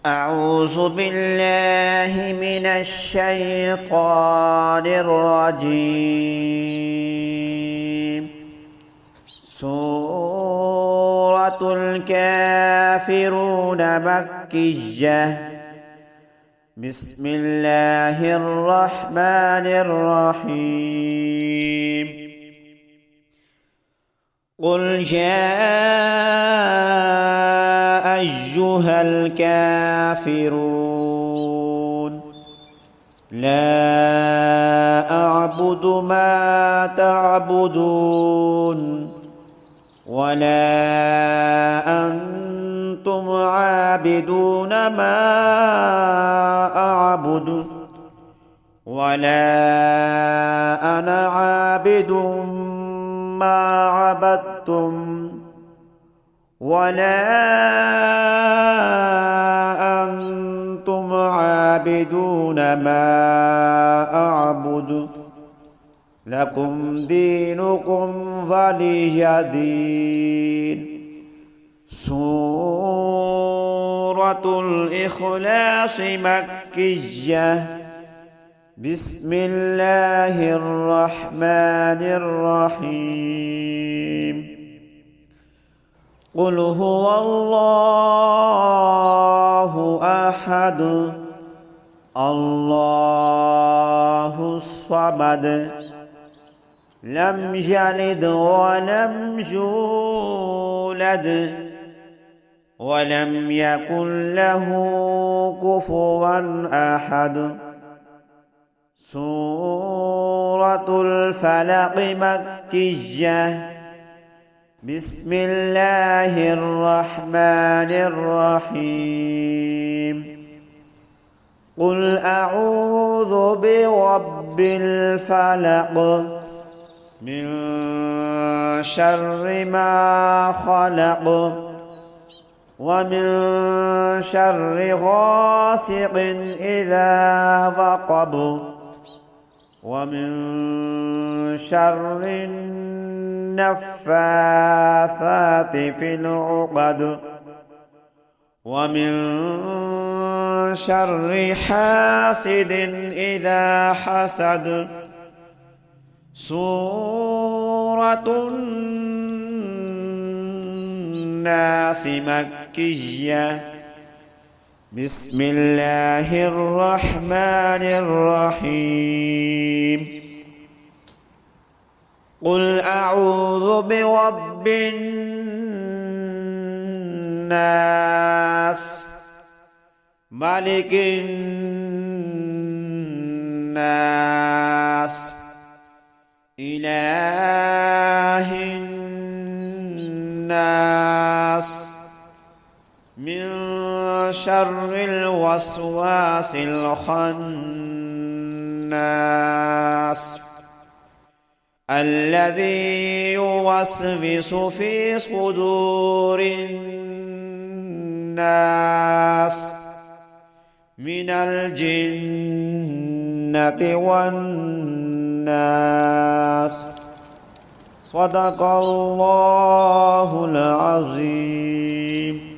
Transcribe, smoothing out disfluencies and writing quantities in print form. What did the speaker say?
أعوذ بالله من الشيطان الرجيم. سورة الكافرون مكية. بسم الله الرحمن الرحيم. قل يا أيها الكافرون لا أعبد ما تعبدون ولا أنتم عابدون ما أعبد ولا أنا عابد ما عبدتم ولا أنتم عابدون ما أعبد لكم دينكم ولي دين. سورة الإخلاص مكية. بسم الله الرحمن الرحيم. قل هو الله أحد الله الصمد لم يلد ولم يولد ولم يكن له كفوا أحد. سورة الفلق مكية. بسم الله الرحمن الرحيم. قل أعوذ برب الفلق من شر ما خلق ومن شر غاسق إذا وقب ومن شر النفاثات في العقد ومن شر حاسد إذا حسد. سورة الناس مكية. بسم الله الرحمن الرحيم. قل أعوذ برب الناس ملك الناس إله الناس من شر الوسواس الخناس الذي يوسوس في صدور الناس من الجنة والناس. صدق الله العظيم.